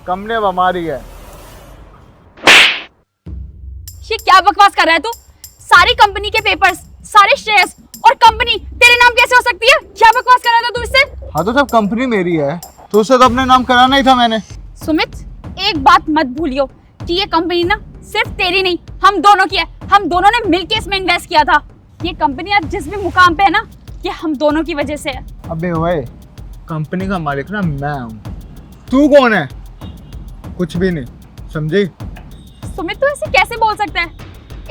Company अब हमारी है। ये क्या बकवास कर रहा है तू? सारी कंपनी के पेपर्स, सारे शेयर्स और कंपनी तेरे नाम कैसे हो सकती है? क्या बकवास कर रहा था तू इससे? हाँ तो जब कंपनी मेरी है तो उसे तो अपने नाम कराना ही था मैंने। सुमित, एक बात मत भूलियो कि ये कंपनी ना सिर्फ तेरी नहीं, हम दोनों की है। हम दोनों ने मिलके इसमें इन्वेस्ट किया था। ये कंपनी आज जिस भी मुकाम पे है ना, ये हम दोनों की वजह से है। अबे ओए, कंपनी का मालिक ना मैं हूँ, तू कौन है? कुछ भी नहीं, समझी? सुमित, तू ऐसे कैसे बोल सकता है?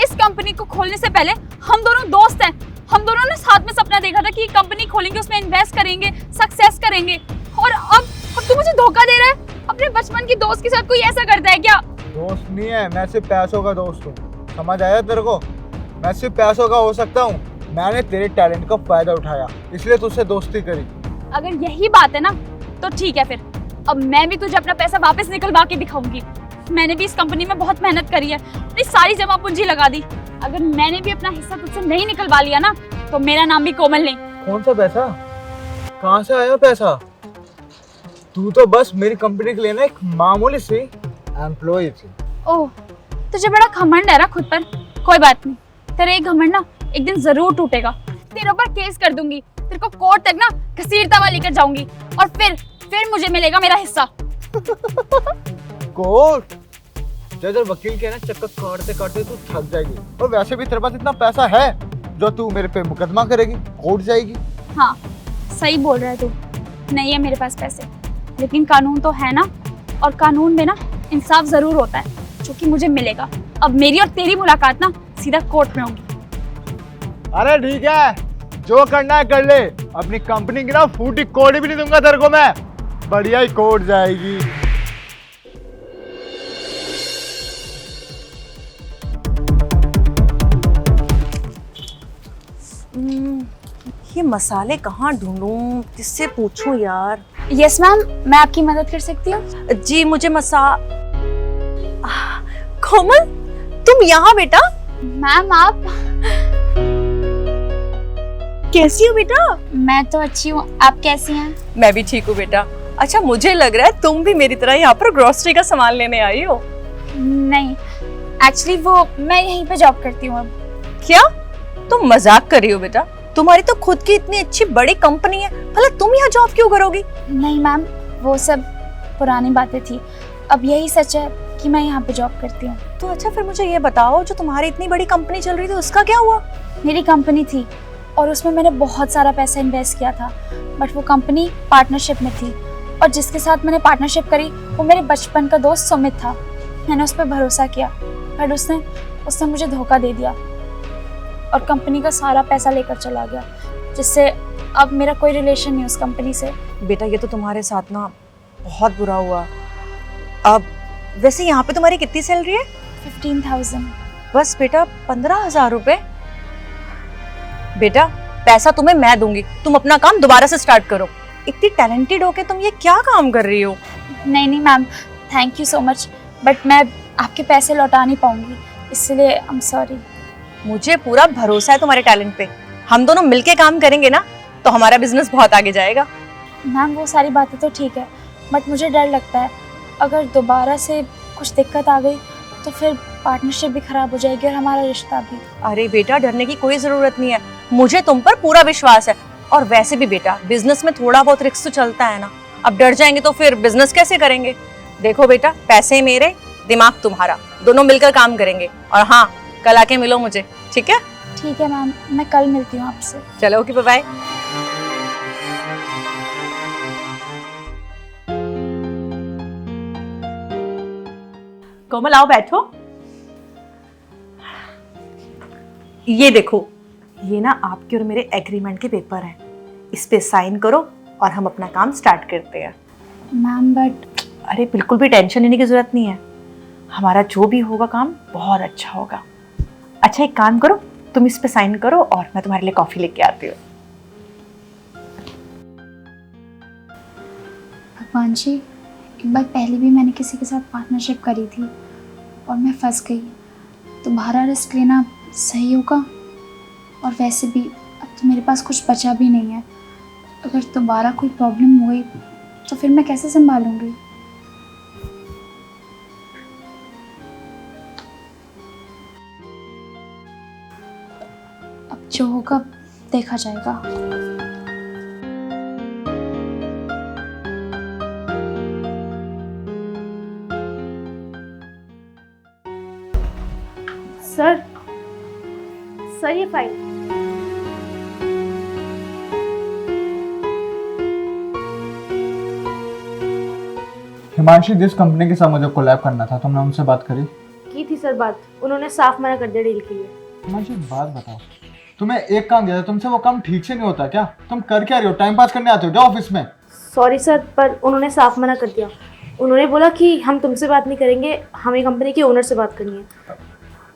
इस कंपनी को खोलने से पहले हम दोनों दोस्त हैं। हम दोनों ने साथ में सपना देखा था कि ये कंपनी खोलेंगे, उसमें इन्वेस्ट करेंगे, सक्सेस करेंगे। और अब तू मुझे धोखा दे रहा है? अपने बचपन की दोस्त के साथ कोई ऐसा करता है क्या? दोस्त नहीं है, मैं सिर्फ पैसों का दोस्त हूँ। समझ आया तेरे को? मैं सिर्फ पैसों का हो सकता हूँ। मैंने तेरे टैलेंट का फायदा उठाया, इसलिए तुझसे दोस्ती करी। अगर यही बात है ना तो ठीक है, फिर अब मैं भी तुझे अपना पैसा वापस निकलवा के दिखाऊंगी। मैंने भी इस कंपनी में बहुत मेहनत करी है, अपनी सारी जमा पूंजी लगा दी। अगर मैंने भी अपना हिस्सा तुझसे नहीं निकलवा लिया ना तो मेरा नाम भी कोमल नहीं। कौन सा पैसा? कहाँ से आया पैसा? तू तो बस मेरी कंपनी के लिए ना एक मामूली सी एम्प्लॉय थी। ओह, तुझे बड़ा घमंड है ना खुद पर। कोई बात नहीं, तेरा एक घमंड ना एक दिन जरूर टूटेगा। तेरे ऊपर केस कर दूंगी, तेरे को कोर्ट तक ना घसीटता हुआ लेकर जाऊंगी और फिर मुझे मिलेगा मेरा हिस्सा। कोर्ट? जज और वकील के ना चक्कर काटते काटते तू थक जाएगी। और वैसे भी तेरे पास इतना पैसा है जो तू मेरे पे मुकदमा करेगी, कोर्ट जाएगी। हाँ, सही बोल रहा है तू। नहीं है मेरे पास पैसे, लेकिन कानून तो है ना, और कानून में ना इंसाफ जरूर होता है, जो कि मुझे मिलेगा। अब मेरी और तेरी मुलाकात ना सीधा कोर्ट में होगी। अरे ठीक है, जो करना है कर ले। अपनी कंपनी की ना फूटी कोड़ी भी नहीं दूंगा तेरे को मैं। बढ़िया ही कोर्ट जाएगी। ये मसाले कहाँ ढूंढूं, किससे पूछूं यार? यस मैम, मैं आपकी मदद कर सकती हूँ। जी मुझे कोमल, तुम यहाँ बेटा? मैम आप? कैसी हो बेटा? मैं तो अच्छी हूँ, आप कैसी हैं? मैं भी ठीक हूँ बेटा। अच्छा, मुझे लग रहा है तुम भी मेरी तरह यहाँ पर ग्रोसरी का सामान लेने आई हो। नहीं, एक्चुअली वो मैं यहीं पे जॉब करती हूँ अब। क्या तुम मजाक कर रही हो बेटा? तुम्हारी तो खुद की इतनी अच्छी बड़ी कंपनी है, भला तुम यहाँ जॉब क्यों करोगी? नहीं मैम, वो सब पुरानी बातें थी। अब यही सच है कि मैं यहाँ पे जॉब करती हूँ। तो अच्छा, फिर मुझे ये बताओ, जो तुम्हारी इतनी बड़ी कंपनी चल रही थी उसका क्या हुआ? मेरी कंपनी थी और उसमें मैंने बहुत सारा पैसा इन्वेस्ट किया था, बट वो कंपनी पार्टनरशिप में थी और जिसके साथ मैंने पार्टनरशिप करी वो मेरे बचपन का दोस्त सुमित था। मैंने उस पर भरोसा किया, बट उसने मुझे धोखा दे दिया और कंपनी का सारा पैसा लेकर चला गया, जिससे अब मेरा कोई रिलेशन नहीं उस कंपनी से। बेटा, ये तो तुम्हारे साथ ना बहुत बुरा हुआ। अब वैसे यहाँ पे तुम्हारी कितनी सैलरी है? 15,000। बस बेटा 15,000 रुपए? बेटा, पैसा तुम्हें मैं दूंगी, तुम अपना काम दोबारा से स्टार्ट करो। इतनी टैलेंटेड होके तुम ये क्या काम कर रही हो? नहीं ma'am, thank you so much, but मैं आपके पैसे लौटा नहीं पाऊंगी, इसलिए आई एम सॉरी। मुझे पूरा भरोसा है तुम्हारे टैलेंट पे। हम दोनों मिलके काम करेंगे ना तो हमारा बिजनेस बहुत आगे जाएगा। मैम, वो सारी बातें तो ठीक है, बट मुझे डर लगता है अगर दोबारा से कुछ दिक्कत आ गई तो फिर पार्टनरशिप भी खराब हो जाएगी और हमारा रिश्ता भी। अरे बेटा, डरने की कोई जरूरत नहीं है, मुझे तुम पर पूरा विश्वास है। और वैसे भी बेटा, बिजनेस में थोड़ा बहुत रिस्क तो चलता है ना। अब डर जाएंगे तो फिर बिजनेस कैसे करेंगे? देखो बेटा, पैसे मेरे, दिमाग तुम्हारा, दोनों मिलकर काम करेंगे। और हाँ, कल आके मिलो मुझे, ठीक है? ठीक है मैम, मैं कल मिलती हूँ आपसे। चलो, ओके, बाय। कोमल, आओ बैठो। ये देखो, ये ना आपके और मेरे एग्रीमेंट के पेपर हैं। इस पे साइन करो और हम अपना काम स्टार्ट करते हैं। Ma'am but. अरे बिल्कुल भी टेंशन लेने की जरूरत नहीं है, हमारा जो भी होगा काम बहुत अच्छा होगा। अच्छा, एक काम करो, तुम इस पे साइन करो और मैं तुम्हारे लिए कॉफी लेके आती हूँ। भगवान जी, एक बार पहले भी मैंने किसी के साथ पार्टनरशिप करी थी और मैं फंस गई। दोबारा रिस्क लेना सही होगा? और वैसे भी अब तो मेरे पास कुछ बचा भी नहीं है। अगर दोबारा कोई प्रॉब्लम हुई तो फिर मैं कैसे संभालूंगी? जो होगा देखा जाएगा। सर सर ये फाइल। हिमांशी, जिस कंपनी के साथ मुझे कोलैब करना था तुमने उनसे बात करी? की थी सर बात, उन्होंने साफ मना कर दिया डील के लिए। हिमांशी बात बताओ, तुम्हें एक काम दिया था, तुमसे वो काम ठीक से नहीं होता क्या? तुम कर क्या रही हो? टाइम पास करने आते हो क्या ऑफिस में? सॉरी सर, पर उन्होंने साफ मना कर दिया। उन्होंने बोला कि हम तुमसे बात नहीं करेंगे, हमें कंपनी के ओनर से बात करनी है,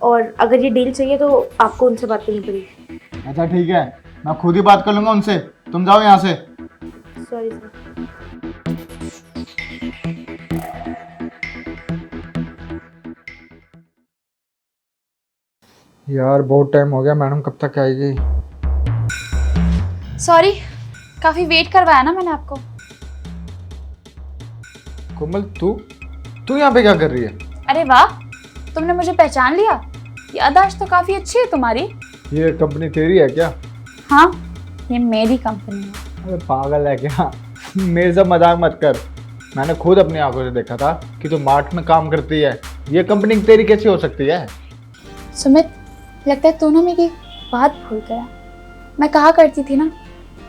और अगर ये डील चाहिए तो आपको उनसे बात करनी पड़ेगी। अच्छा ठीक है, मैं खुद ही बात कर लूंगा उनसे, तुम जाओ यहाँ से। Sorry sir. यार बहुत टाइम हो गया, मैडम कब तक आएगी? सॉरी, काफ़ी वेट करवाया ना मैंने आपको। कोमल, तू यहाँ पे क्या कर रही है? अरे वाह, तुमने मुझे पहचान लिया। याददाश्त तो काफ़ी अच्छी है तुम्हारी। ये कंपनी तेरी है क्या? हाँ, ये मेरी कंपनी है। अरे पागल है क्या? मेरे से मजाक मत कर। मैंने खुद अपनी आंखों से देखा था कि तू मार्ट में काम करती है। ये कंपनी तेरी कैसी हो सकती है? सुमित, लगता है तू ना मेरी बात भूल गया। मैं कहा करती थी ना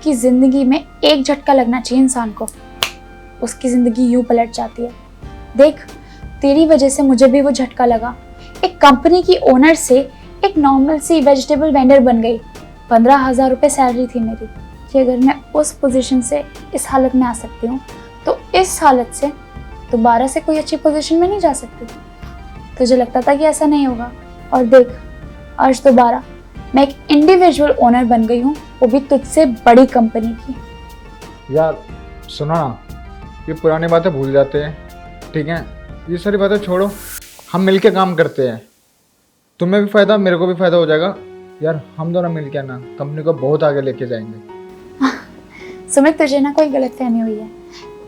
कि ज़िंदगी में एक झटका लगना चाहिए इंसान को, उसकी ज़िंदगी यूँ पलट जाती है। देख, तेरी वजह से मुझे भी वो झटका लगा। एक कंपनी की ओनर से एक नॉर्मल सी वेजिटेबल वेंडर बन गई। 15,000 रुपये सैलरी थी मेरी। कि अगर मैं उस पोजीशन से इस हालत में आ सकती हूँ तो इस हालत से दोबारा से कोई अच्छी पोजीशन में नहीं जा सकती। तुझे लगता था कि ऐसा नहीं होगा, और देख, आज दोबारा मैं एक इंडिविजुअल ओनर बन गई हूँ, वो भी तुझसे बड़ी कंपनी की। यार सुनो ना, ये पुरानी बातें भूल जाते हैं, ठीक है? ये सारी बातें छोड़ो, हम मिलके काम करते हैं। तुम्हें भी फ़ायदा, मेरे को भी फ़ायदा हो जाएगा। यार हम दोनों मिलके ना कंपनी को बहुत आगे लेके जाएंगे। सुमित, तुझे ना कोई गलतफहमी हुई है।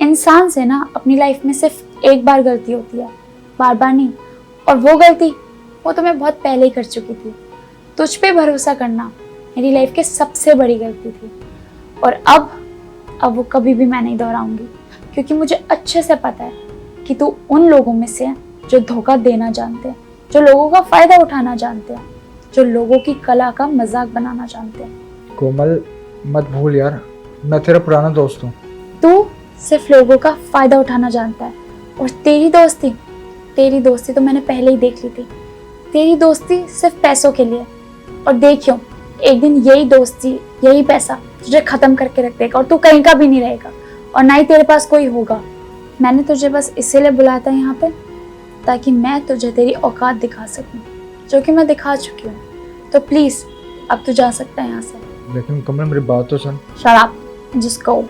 इंसान से ना अपनी लाइफ में सिर्फ एक बार गलती होती है, बार बार नहीं। और वो गलती वो तो मैं बहुत पहले ही कर चुकी थी। तुझ पे भरोसा करना मेरी लाइफ की सबसे बड़ी गलती थी, और अब वो कभी भी मैं नहीं दोहराऊंगी, क्योंकि मुझे अच्छे से पता है कि तू उन लोगों में से है जो धोखा देना जानते हैं, जो लोगों का फ़ायदा उठाना जानते हैं, जो लोगों की कला का मजाक बनाना जानते हैं। कोमल मत भूल यार, मैं तेरा पुराना दोस्त हूँ। तू सिर्फ लोगों का फ़ायदा उठाना जानता है, और तेरी दोस्ती तो मैंने पहले ही देख ली थी। तेरी दोस्ती सिर्फ पैसों के लिए, और देखियो एक दिन यही दोस्ती, यही पैसा तुझे ख़त्म करके रख देगा, और तू कहीं का भी नहीं रहेगा, और ना ही तेरे पास कोई होगा। मैंने तुझे बस इसीलिए बुलाया था यहाँ पे, ताकि मैं तुझे तेरी औकात दिखा सकूं, जो कि मैं दिखा चुकी हूँ। तो प्लीज़ अब तू जा सकता है यहाँ से। लेकिन कमल मेरी बात तो सुन। शट अप, जस्ट गो।